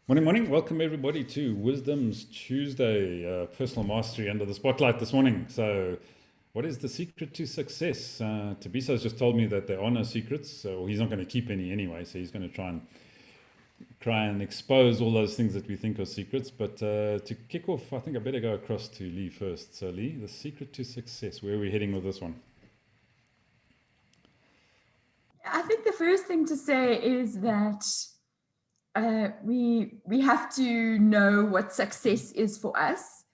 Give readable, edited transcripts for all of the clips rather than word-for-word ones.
Morning, morning. Welcome everybody to Wisdom's Tuesday, personal mastery under the spotlight this morning. So, what is the secret to success? Tabisa's just told me that there are no secrets, so he's not going to keep any anyway. So he's going to try and expose all those things that we think are secrets. But to kick off, I think I better go across to Lee first. So, Lee, the secret to success. Where are we heading with this one? I think the first thing to say is that we have to know what success is for us,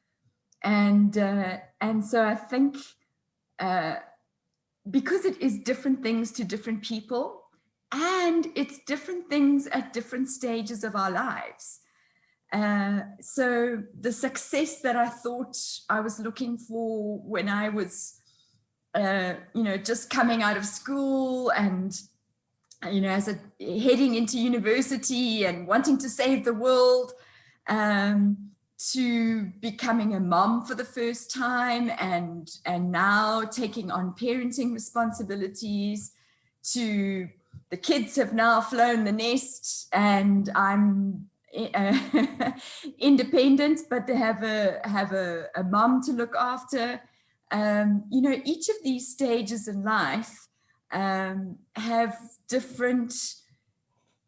and so I think because it is different things to different people, and it's different things at different stages of our lives. So the success that I thought I was looking for when I was, just coming out of school and as heading into university and wanting to save the world, to becoming a mom for the first time and now taking on parenting responsibilities, to the kids have now flown the nest and I'm independent, but they have a mom to look after. Each of these stages in life have different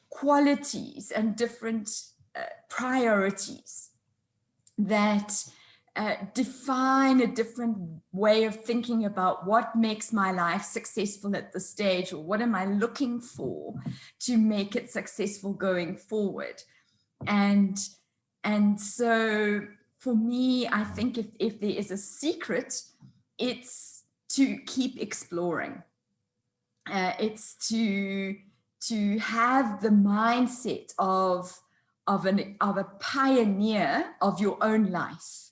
qualities and different priorities that define a different way of thinking about what makes my life successful at this stage, or what am I looking for to make it successful going forward. And so for me, I think if there is a secret, it's to keep exploring. It's to have the mindset of a pioneer of your own life.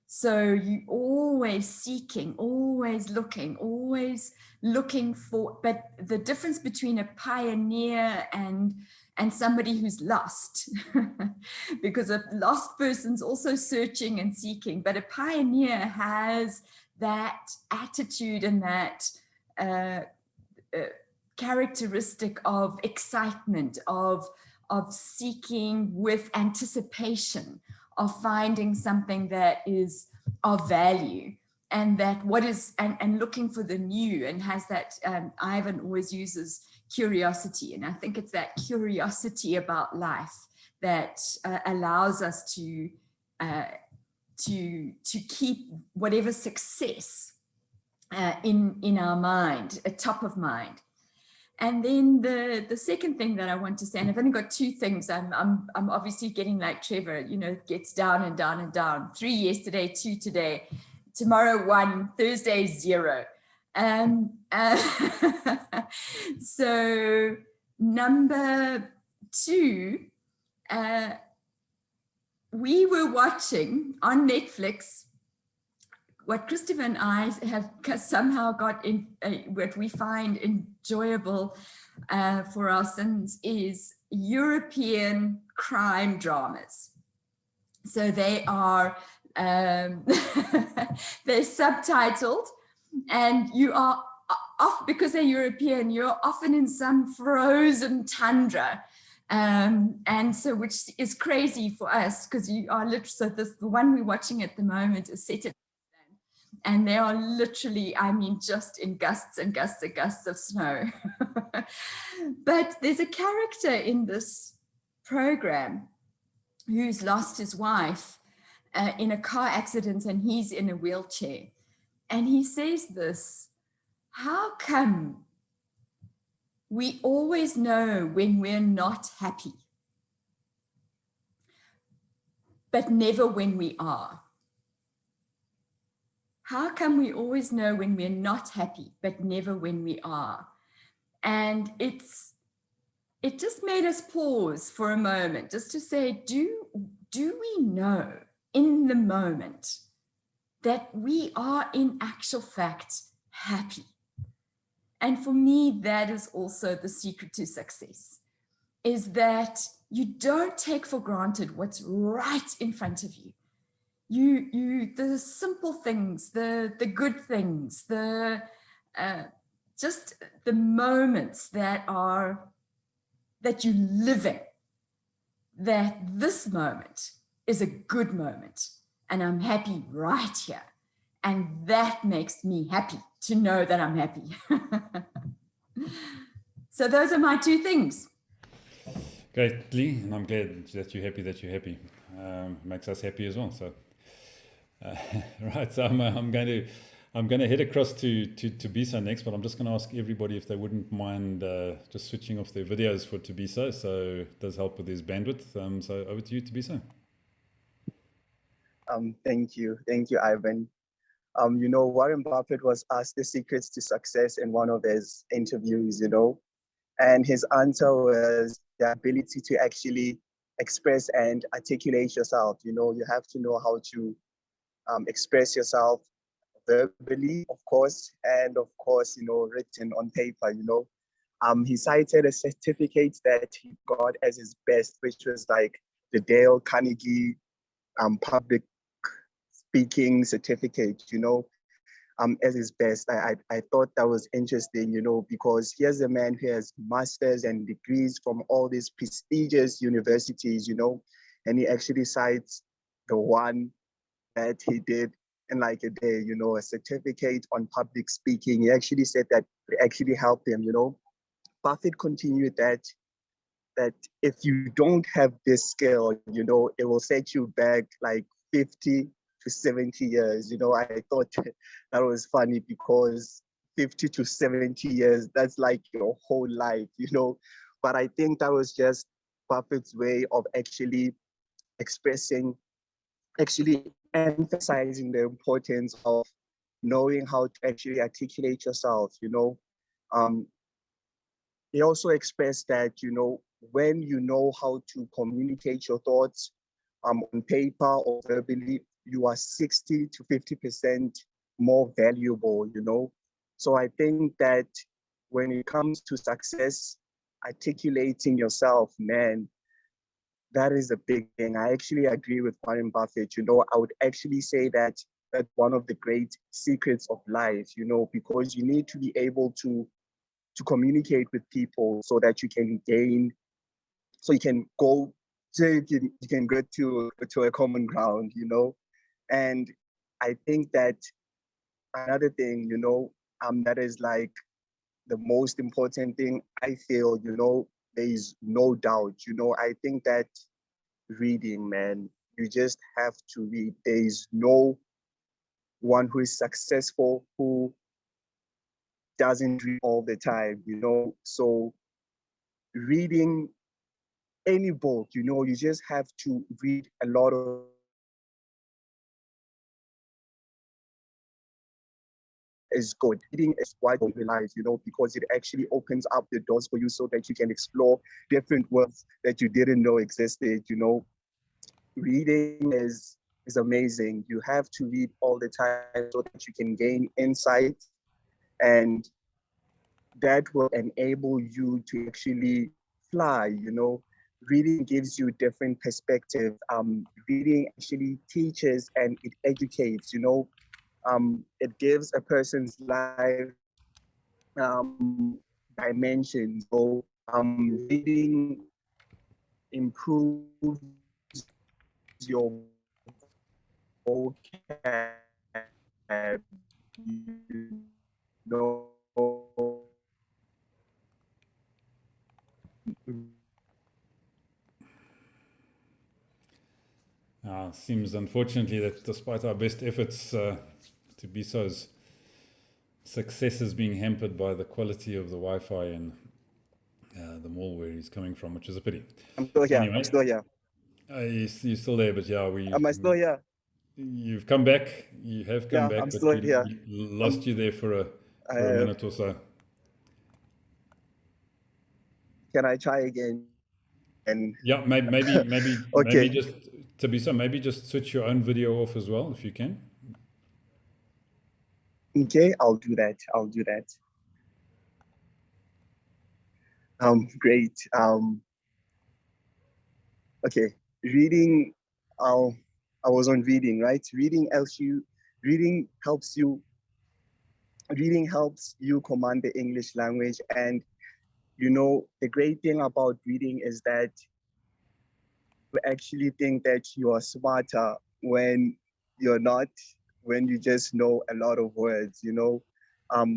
So you always seeking, always looking for. But the difference between a pioneer and somebody who's lost, because a lost person's also searching and seeking, but a pioneer has that attitude and that characteristic of excitement, of seeking with anticipation, of finding something that is of value, and that and looking for the new, and has that, Ivan always uses curiosity, and I think it's that curiosity about life that allows us to keep whatever success in our mind, top of mind. And then the second thing that I want to say, and I've only got two things. I'm obviously getting like Trevor, gets down and down and down. 3 yesterday, 2 today, tomorrow 1, Thursday 0. So number 2, we were watching on Netflix what Christopher and I have somehow got in, what we find enjoyable for our sins, is European crime dramas. So they are they're subtitled, and you are off, because they're European, you're often in some frozen tundra. And so, which is crazy for us, because you are literally, so the one we're watching at the moment is set at, and they are literally, just in gusts and gusts and gusts of snow. But there's a character in this program who's lost his wife in a car accident, and he's in a wheelchair. And he says this: how come we always know when we're not happy, but never when we are? How come we always know when we're not happy, but never when we are? And it just made us pause for a moment, just to say, do we know in the moment that we are in actual fact happy? And for me, that is also the secret to success, is that you don't take for granted what's right in front of you. The simple things, the good things, just the moments that you're living, that this moment is a good moment and I'm happy right here. And that makes me happy to know that I'm happy. So those are my two things. Great, Lee, and I'm glad that you're happy that you're happy. Makes us happy as well. So, uh, right, so I'm going to head across to Bisa next, but I'm just going to ask everybody if they wouldn't mind just switching off their videos for Tobisa, so it does help with his bandwidth. So over to you, Tobisa. Thank you, Ivan. Warren Buffett was asked the secrets to success in one of his interviews, and his answer was the ability to actually express and articulate yourself. You have to know how to express yourself verbally, of course, and of course, written on paper. He cited a certificate that he got as his best, which was like the Dale Carnegie public speaking certificate, as his best. I thought that was interesting, because here's a man who has masters and degrees from all these prestigious universities, and he actually cites the one that he did in like a day, a certificate on public speaking. He actually said that it actually helped him, Buffett continued that if you don't have this skill, it will set you back like 50 to 70 years. I thought that was funny because 50 to 70 years, that's like your whole life, But I think that was just Buffett's way of actually expressing, actually emphasizing the importance of knowing how to actually articulate yourself, Um, he also expressed that, when you know how to communicate your thoughts on paper or verbally, you are 60 to 50% more valuable, So I think that when it comes to success, articulating yourself, man, that is a big thing. I actually agree with Warren Buffett. I would actually say that that's one of the great secrets of life, because you need to be able to communicate with people so that you can gain, so you can go, so you can get to a common ground, And I think that another thing, that is like the most important thing, I feel, there is no doubt, I think that reading, man, you just have to read. There is no one who is successful who doesn't read all the time, So reading any book, you just have to read a lot of is good. Reading is why you realize, because it actually opens up the doors for you so that you can explore different worlds that you didn't know existed, Reading is amazing. You have to read all the time so that you can gain insight, and that will enable you to actually fly, Reading gives you different perspective. Reading actually teaches and it educates, it gives a person's life dimensions. So reading improves your vocab, know, Seems unfortunately that despite our best efforts, Tobiso's success is being hampered by the quality of the Wi-Fi in the mall where he's coming from, which is a pity. I'm still here. Anyway, I'm still here. you're still there, but yeah, Am I still here? you've come back. You have come Yeah, back, I'm but still here. we lost you there for a Uh, minute or so. can I try again? And Yeah, maybe okay, just Tabisa, maybe just switch your own video off as well if you can. okay, I'll do that. I'll do that. Great. Okay, reading. I was on reading, right? Reading helps you. Reading helps you command the English language, and the great thing about reading is that actually think that you are smarter when you're not, when you just know a lot of words, you know.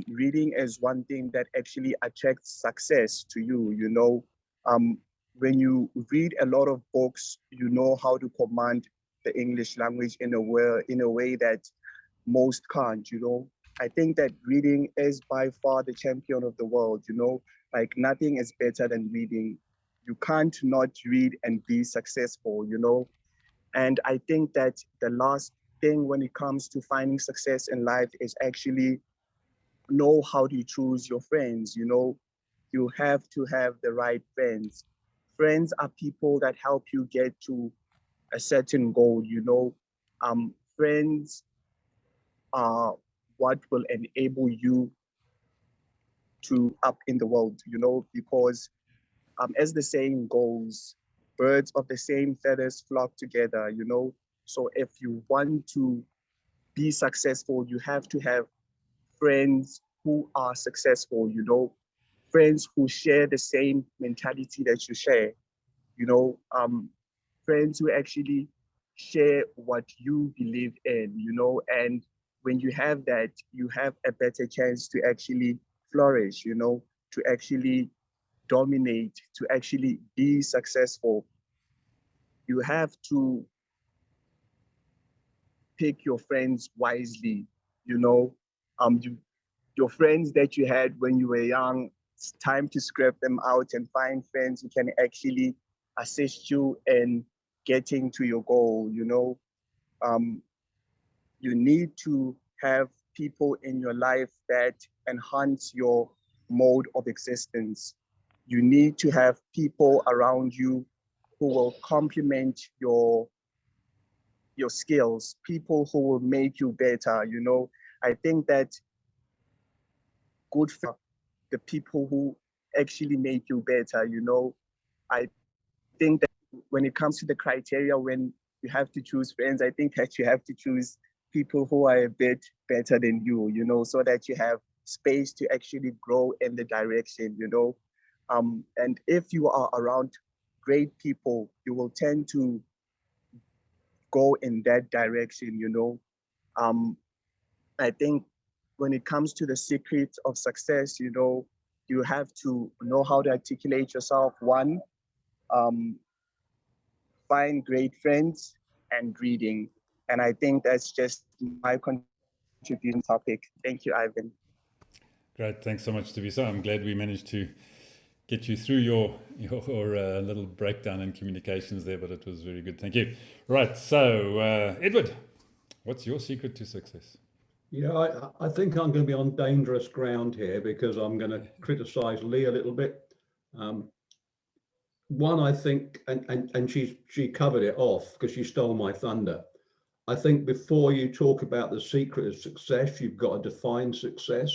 Reading is one thing that actually attracts success to you, you know. Um, when you read a lot of books, you know how to command the English language in a way that most can't, you know. I think that reading is by far the champion of the world, you know. Like nothing is better than reading. You can't not read and be successful, you know. And I think that the last thing when it comes to finding success in life is actually know how to choose your friends, you know. You have to have the right friends. Friends are people that help you get to a certain goal, you know. Friends are what will enable you to up in the world, you know, because as the saying goes, birds of the same feathers flock together, you know. So if you want to be successful, you have to have friends who are successful, you know, friends who share the same mentality that you share, you know, friends who actually share what you believe in, you know, and when you have that, you have a better chance to actually flourish, you know, to actually dominate, to actually be successful. You have to pick your friends wisely, you know. You, your friends that you had when you were young, it's time to scrap them out and find friends who can actually assist you in getting to your goal, you know. Um, you need to have people in your life that enhance your mode of existence. You need to have people around you who will complement your skills, people who will make you better, you know. I think that good for the people who actually make you better, you know. I think that when it comes to the criteria, when you have to choose friends, I think that you have to choose people who are a bit better than you know, so that you have space to actually grow in the direction, you know. And if you are around great people, you will tend to go in that direction, you know. Um, I think when it comes to the secret of success, you know, you have to know how to articulate yourself. One, um, find great friends and reading. And I think that's just my contribution topic. Thank you, Ivan. Great, thanks so much, Tavisa. I'm glad we managed to get you through your little breakdown in communications there, but it was very good. Thank you. Right, so Edward, what's your secret to success? Yeah, I think I'm going to be on dangerous ground here because I'm going to criticize Lee a little bit. Um, One, I think, and she covered it off because she stole my thunder. I think before you talk about the secret of success, you've got to define success.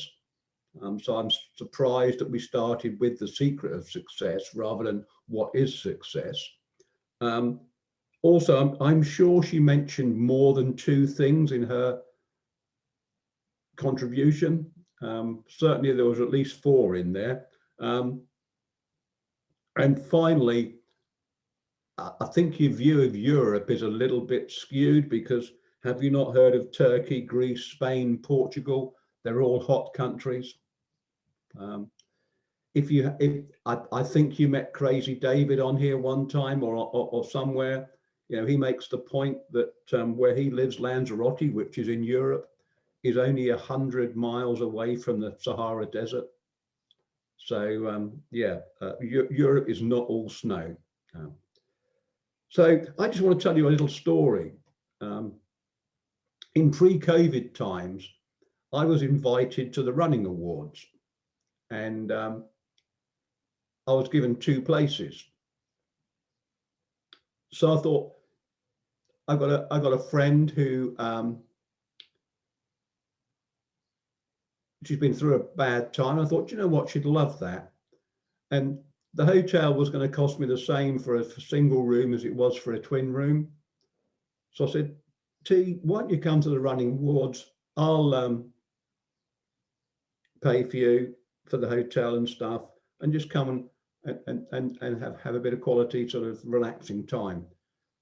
So I'm surprised that we started with the secret of success rather than what is success. Um, Also, I'm sure she mentioned more than two things in her contribution. Certainly, there was at least four in there. And finally, I think your view of Europe is a little bit skewed because have you not heard of Turkey, Greece, Spain, Portugal? They're all hot countries. Um, if I think you met Crazy David on here one time or somewhere, you know, he makes the point that where he lives, Lanzarote, which is in Europe, is only 100 miles away from the Sahara Desert. So yeah, Europe is not all snow. So I just want to tell you a little story. Um, in pre-COVID times, I was invited to the running awards, and I was given two places. So I thought, I got a friend who she's been through a bad time. I thought, you know what, she'd love that. And the hotel was going to cost me the same for a single room as it was for a twin room. So I said, T, why don't you come to the running awards? I'll pay for you for the hotel and stuff, and just come and have a bit of quality sort of relaxing time.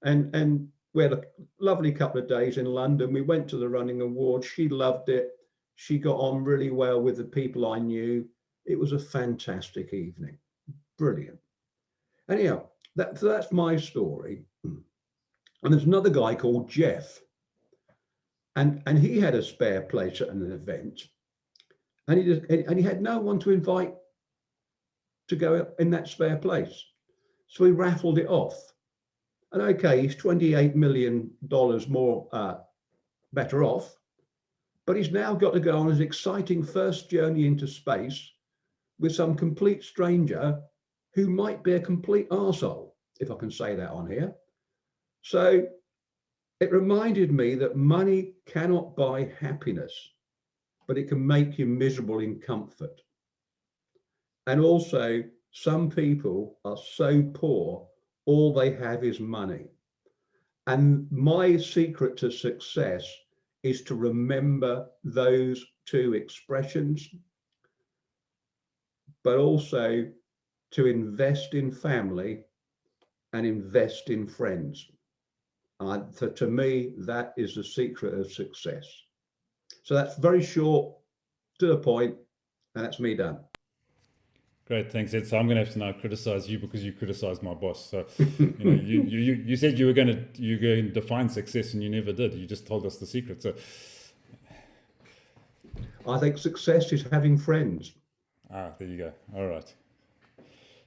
And we had a lovely couple of days in London. We went to the running awards. She loved it. She got on really well with the people I knew. It was a fantastic evening. Brilliant. Anyhow, that's my story. And there's another guy called Jeff. And he had a spare place at an event. And he had no one to invite to go in that spare place. So he raffled it off. And okay, he's $28 million more better off, but he's now got to go on his exciting first journey into space with some complete stranger who might be a complete arsehole, if I can say that on here. So it reminded me that money cannot buy happiness, but it can make you miserable in comfort. And also, some people are so poor, all they have is money. And my secret to success is to remember those two expressions, but also to invest in family and invest in friends. So to me, that is the secret of success. So that's very short, to the point, and that's me done. Great, thanks, Ed. So I'm going to have to now criticize you because you criticized my boss. So, you said you were going to define success, and you never did. You just told us the secret. So, I think success is having friends. there you go. All right.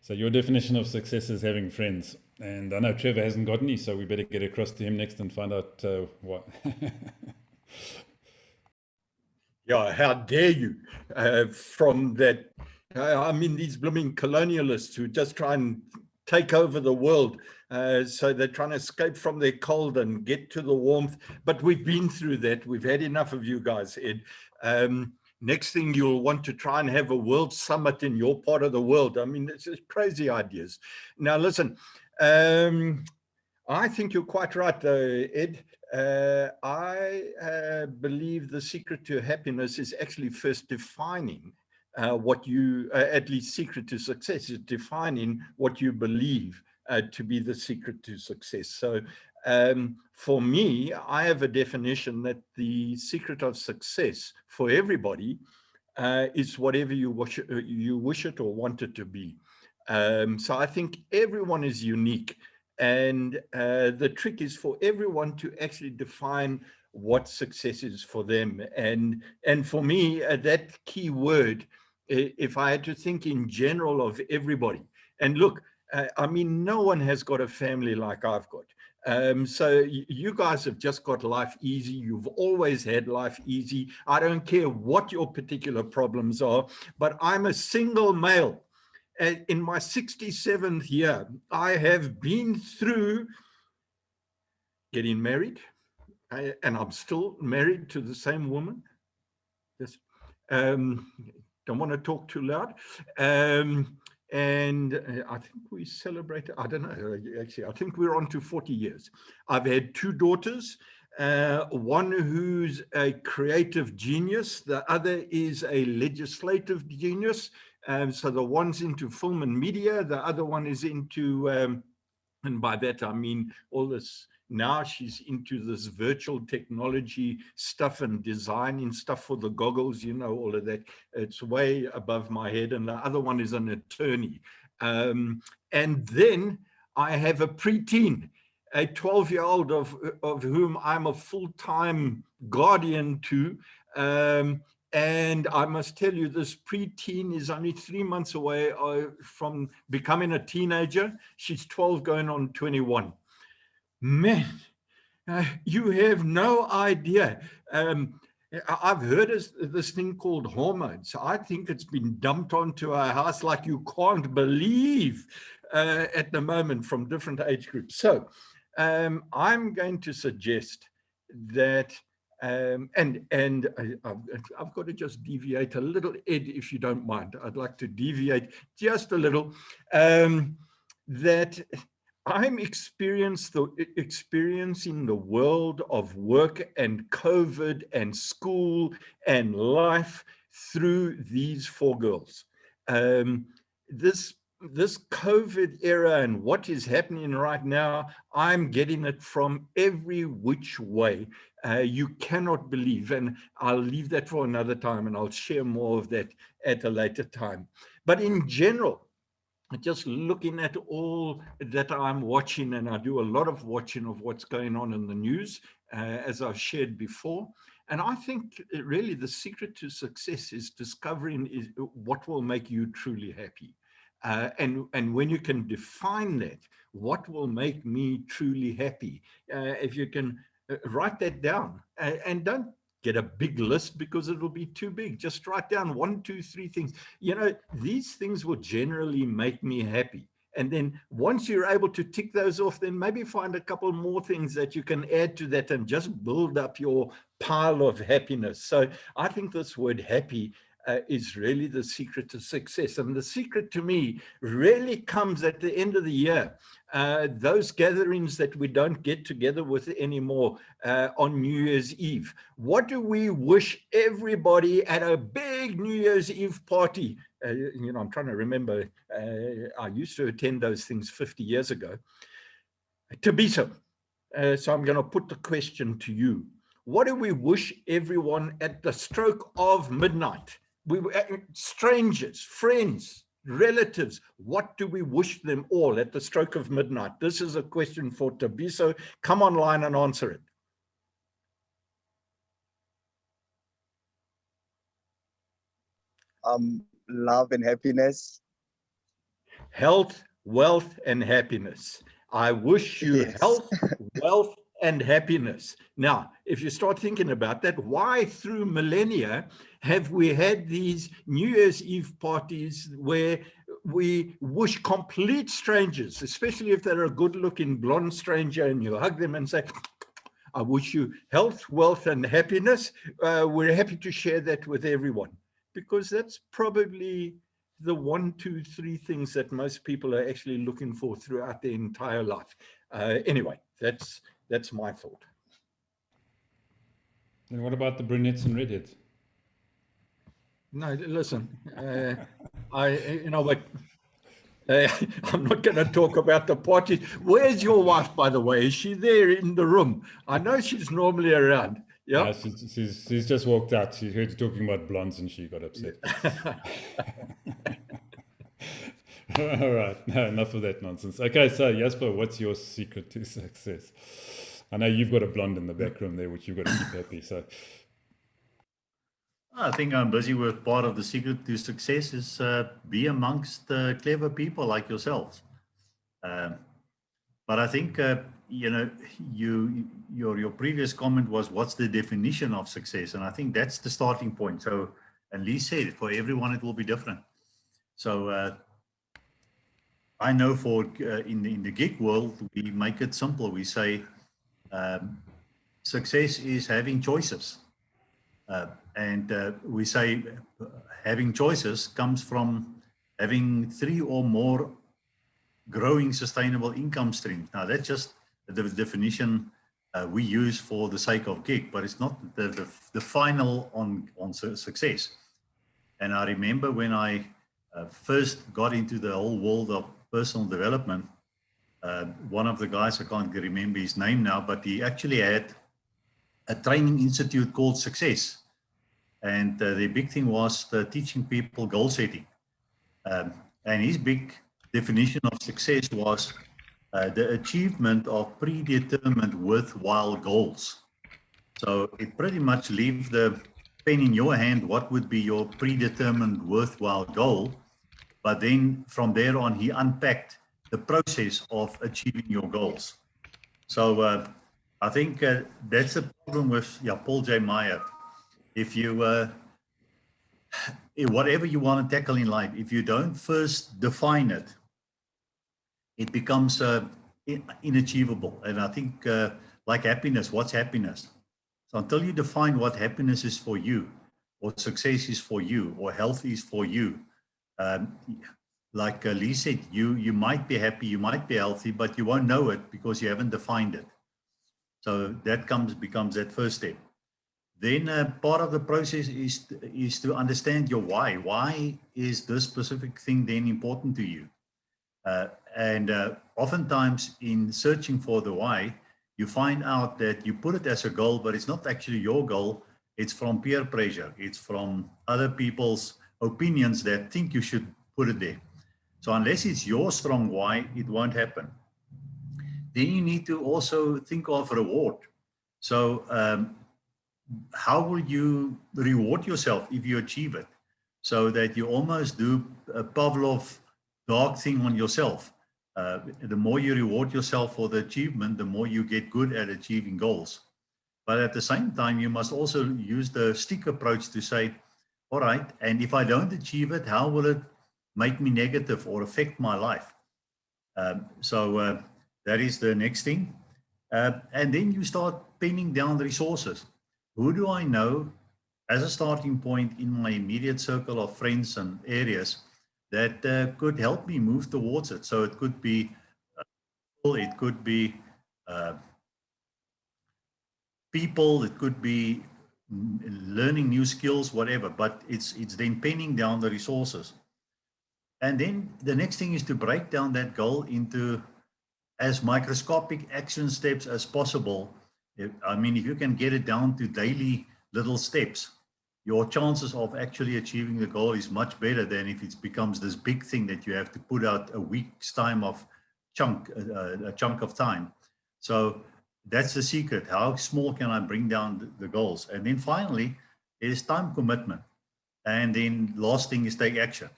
So your definition of success is having friends, and I know Trevor hasn't got any, so we better get across to him next and find out what. Yeah, how dare you from that. I mean, these blooming colonialists who just try and take over the world. So they're trying to escape from their cold and get to the warmth. But we've been through that. We've had enough of you guys, Ed. Next thing, you'll want to try and have a world summit in your part of the world. I mean, it's just crazy ideas. Now, listen, I think you're quite right, though, Ed. I believe the secret to happiness is actually first defining what you, at least secret to success, is defining what you believe to be the secret to success. So for me, I have a definition that the secret of success for everybody is whatever you wish it or want it to be. So I think everyone is unique. And the trick is for everyone to actually define what success is for them. And for me, that key word, if I had to think in general of everybody, and look, I mean, no one has got a family like I've got. So you guys have just got life easy. You've always had life easy. I don't care what your particular problems are, but I'm a single male. In my 67th year, I have been through getting married, and I'm still married to the same woman. Just don't want to talk too loud. And I think we celebrated, I don't know, actually, I think we're on to 40 years. I've had two daughters, one who's a creative genius, the other is a legislative genius. So the one's into film and media, the other one is into, and by that I mean all this, now she's into this virtual technology stuff and designing stuff for the goggles, you know, all of that. It's way above my head. And the other one is an attorney. And then I have a preteen, a 12-year-old of whom I'm a full-time guardian to. And I must tell you, this preteen is only 3 months away from becoming a teenager. She's 12 going on 21. Man, you have no idea. I've heard of this thing called hormones. I think it's been dumped onto our house like you can't believe at the moment from different age groups. So I'm going to suggest that, and I've got to just deviate a little, Ed, if you don't mind. I'd like to deviate just a little, that I'm experiencing the world of work and COVID and school and life through these four girls. This this COVID era and what is happening right now, I'm getting it from every which way. You cannot believe, and I'll leave that for another time, and I'll share more of that at a later time. But in general, just looking at all that I'm watching, and I do a lot of watching of what's going on in the news, as I've shared before. And I think really the secret to success is discovering what will make you truly happy. And when you can define that, what will make me truly happy? If you can write that down, and don't get a big list because it will be too big. Just write down 1, 2, 3 things. These things will generally make me happy. And then once you're able to tick those off, then maybe find a couple more things that you can add to that and just build up your pile of happiness. So I think this word happy is really the secret to success. And the secret to me really comes at the end of the year. Those gatherings that we don't get together with anymore on New Year's Eve. What do we wish everybody at a big New Year's Eve party? I'm trying to remember, I used to attend those things 50 years ago. To be so. So I'm going to put the question to you. What do we wish everyone at the stroke of midnight? Strangers, friends, relatives, what do we wish them all at the stroke of midnight? This is a question for Tabiso. Come online and answer it. Love and happiness. Health, wealth, and happiness. I wish you health, wealth, and happiness. Now, if you start thinking about that, why through millennia have we had these New Year's Eve parties where we wish complete strangers, especially if they're a good-looking blonde stranger, and you hug them and say, I wish you health, wealth, and happiness. We're happy to share that with everyone, because that's probably the 1, 2, 3 things that most people are actually looking for throughout their entire life. Anyway, that's my thought. And what about the brunettes and redheads? No, listen, I'm not going to talk about the party. Where's your wife, by the way? Is she there in the room? I know she's normally around. Yeah, no, she's just walked out. She heard you talking about blondes and she got upset. All right, no, enough of that nonsense. Okay, so Jasper, what's your secret to success? I know you've got a blonde in the back room there, which you've got to keep happy. So I think I'm busy with part of the secret to success is be amongst clever people like yourselves. But I think your previous comment was what's the definition of success, and I think that's the starting point. So, and Lee said for everyone it will be different. So I know for in the gig world we make it simple. We say success is having choices. And we say having choices comes from having 3 or more growing sustainable income streams. Now, that's just the definition we use for the sake of gig, but it's not the final on success. And I remember when I first got into the whole world of personal development, one of the guys, I can't remember his name now, but he actually had a training institute called Success. And the big thing was teaching people goal setting. And his big definition of success was the achievement of predetermined worthwhile goals. So it pretty much leaves the pen in your hand, what would be your predetermined worthwhile goal. But then from there on, he unpacked the process of achieving your goals. So I think that's the problem with Paul J. Meyer. If you, whatever you want to tackle in life, if you don't first define it, it becomes inachievable. And I think like happiness, what's happiness? So until you define what happiness is for you, or success is for you, or health is for you, like Lee said, you might be happy, you might be healthy, but you won't know it because you haven't defined it. So that becomes that first step. Then part of the process is to understand your why. Why is this specific thing then important to you? And oftentimes in searching for the why, you find out that you put it as a goal, but it's not actually your goal. It's from peer pressure. It's from other people's opinions that think you should put it there. So unless it's your strong why, it won't happen. Then you need to also think of reward. So how will you reward yourself if you achieve it? So that you almost do a Pavlov dog thing on yourself. The more you reward yourself for the achievement, the more you get good at achieving goals. But at the same time, you must also use the stick approach to say, all right, and if I don't achieve it, how will it make me negative or affect my life? So that is the next thing. And then you start pinning down the resources. Who do I know as a starting point in my immediate circle of friends and areas that could help me move towards it? So it could be people, it could be learning new skills, whatever, but it's then pinning down the resources. And then the next thing is to break down that goal into as microscopic action steps as possible. I mean, if you can get it down to daily little steps, your chances of actually achieving the goal is much better than if it becomes this big thing that you have to put out a week's time of a chunk of time. So that's the secret. How small can I bring down the goals? And then finally, is time commitment. And then last thing is take action.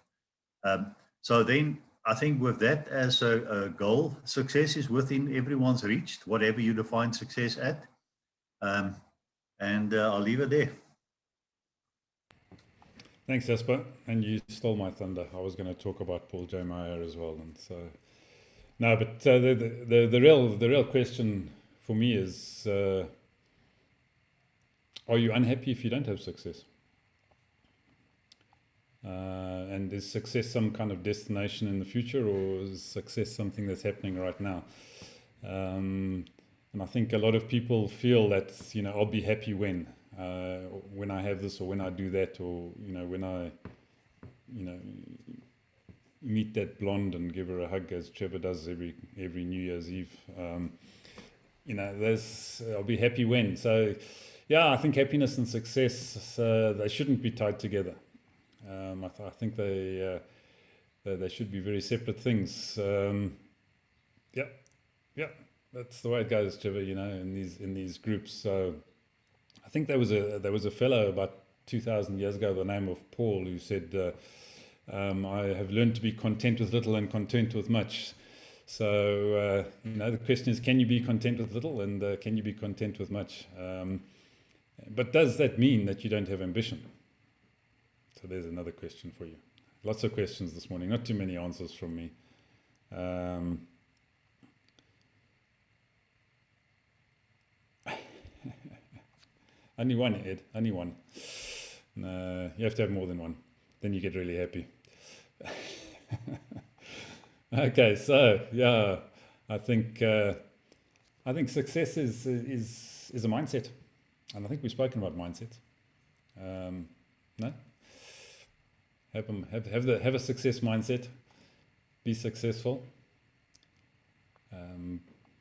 So then I think with that as a goal, success is within everyone's reach, whatever you define success at. And I'll leave it there. Thanks, Jasper. And you stole my thunder. I was going to talk about Paul J. Meyer as well. And so, no, but the real question for me is, are you unhappy if you don't have success? And is success some kind of destination in the future, or is success something that's happening right now? And I think a lot of people feel that, I'll be happy when I have this, or when I do that, or, when I, meet that blonde and give her a hug, as Trevor does every New Year's Eve. I'll be happy when. So, yeah, I think happiness and success, they shouldn't be tied together. I think they should be very separate things. Yeah, that's the way it goes, Trevor. In these groups. So I think there was a fellow about 2,000 years ago, the name of Paul, who said, "I have learned to be content with little and content with much." So the question is, can you be content with little, and can you be content with much? But does that mean that you don't have ambition? So there's another question for you. Lots of questions this morning, not too many answers from me. Only one, Ed, only one. No, you have to have more than one. Then you get really happy. Okay, so yeah, I think success is a mindset, and I think we've spoken about mindset. No. Have a success mindset. Be successful.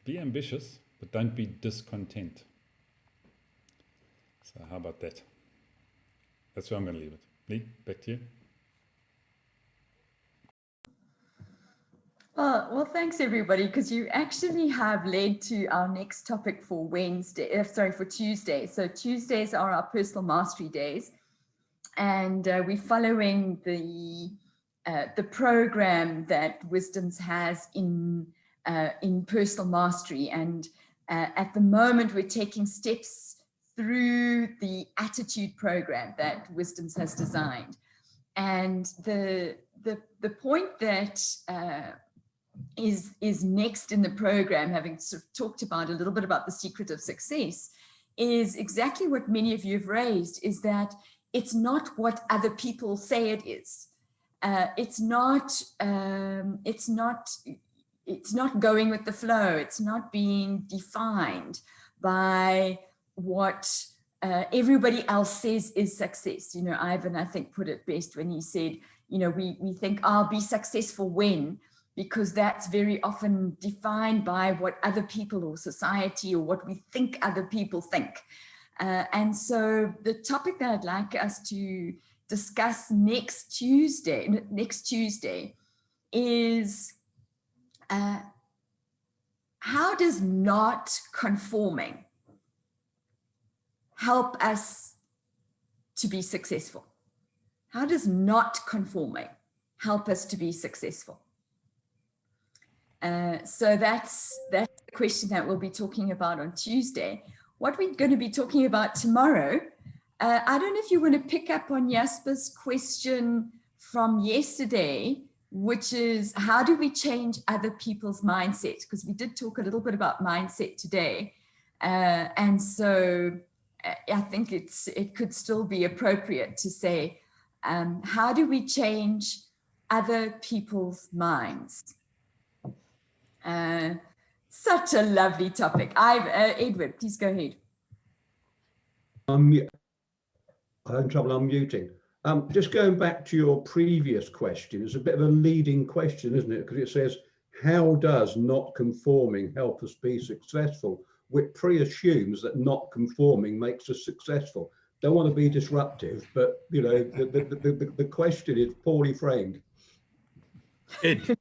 Be ambitious, but don't be discontent. So how about that? That's where I'm going to leave it. Lee, back to you. Well, thanks everybody, because you actually have led to our next topic for for Tuesday. So Tuesdays are our personal mastery days. And we're following the program that Wisdoms has in personal mastery. And at the moment, we're taking steps through the attitude program that Wisdoms has designed. And the point that is next in the program, having sort of talked about a little bit about the secret of success, is exactly what many of you have raised, is that it's not what other people say it is. It's not going with the flow. It's not being defined by what everybody else says is success. Ivan, I think, put it best when he said, we think I'll be successful when, because that's very often defined by what other people or society or what we think other people think. And so the topic that I'd like us to discuss next Tuesday is how does not conforming help us to be successful? How does not conforming help us to be successful? So that's the question that we'll be talking about on Tuesday. What we're going to be talking about tomorrow, I don't know if you want to pick up on Jasper's question from yesterday, which is how do we change other people's mindset? Because we did talk a little bit about mindset today. And so I think it could still be appropriate to say, how do we change other people's minds? Such a lovely topic. Edward, please go ahead. I'm having trouble unmuting. Just going back to your previous question, it's a bit of a leading question, isn't it? Because it says, how does not conforming help us be successful? Which pre-assumes that not conforming makes us successful. Don't want to be disruptive, but you know, the question is poorly framed. Ed,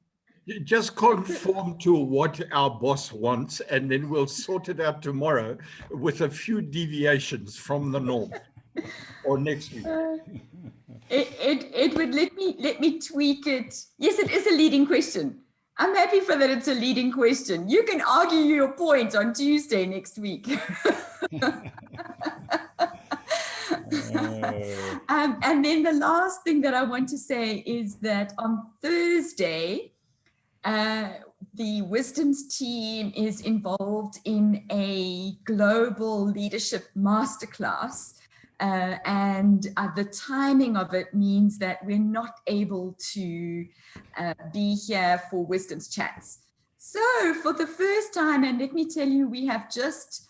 just conform to what our boss wants, and then we'll sort it out tomorrow with a few deviations from the norm, or next week. Edward, let me tweak it. Yes, it is a leading question. I'm happy for that it's a leading question. You can argue your point on Tuesday next week. And then the last thing that I want to say is that on Thursday, the Wisdoms team is involved in a global leadership masterclass. And the timing of it means that we're not able to be here for Wisdom's chats. So for the first time, and let me tell you, we have just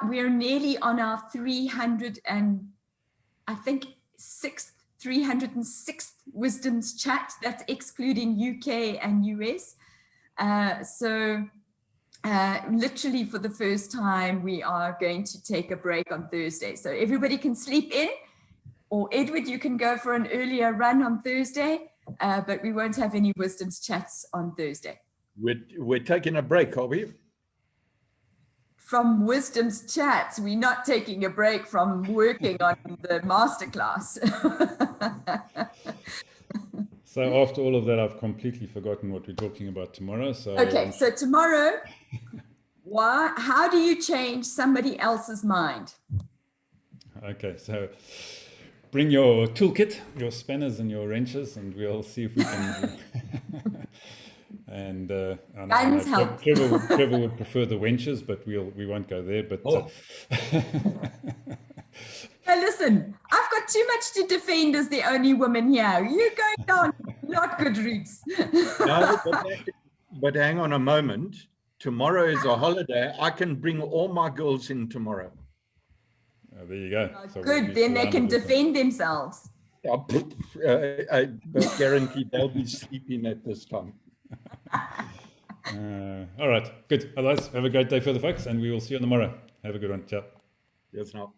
we're nearly on our 306th Wisdom's chat. That's excluding UK and US. So literally for the first time, we are going to take a break on Thursday. So everybody can sleep in, or Edward, you can go for an earlier run on Thursday, but we won't have any Wisdom's chats on Thursday. We're taking a break, are we? From Wisdom's chats, we're not taking a break from working on the masterclass. So after all of that, I've completely forgotten what we're talking about tomorrow. So okay, so tomorrow, how do you change somebody else's mind? Okay, so bring your toolkit, your spanners and your wrenches, and we'll see if we can. And guns help. Trevor would prefer the wenches, but we won't go there. But Hey, listen, I've got too much to defend as the only woman here. You're going down not good routes. No, but hang on a moment. Tomorrow is a holiday. I can bring all my girls in tomorrow. There you go. So good, then they can defend themselves. I guarantee they'll be sleeping at this time. All right, good. Otherwise, have a great day for the folks, and we will see you tomorrow. Have a good one. Ciao. Yes, now.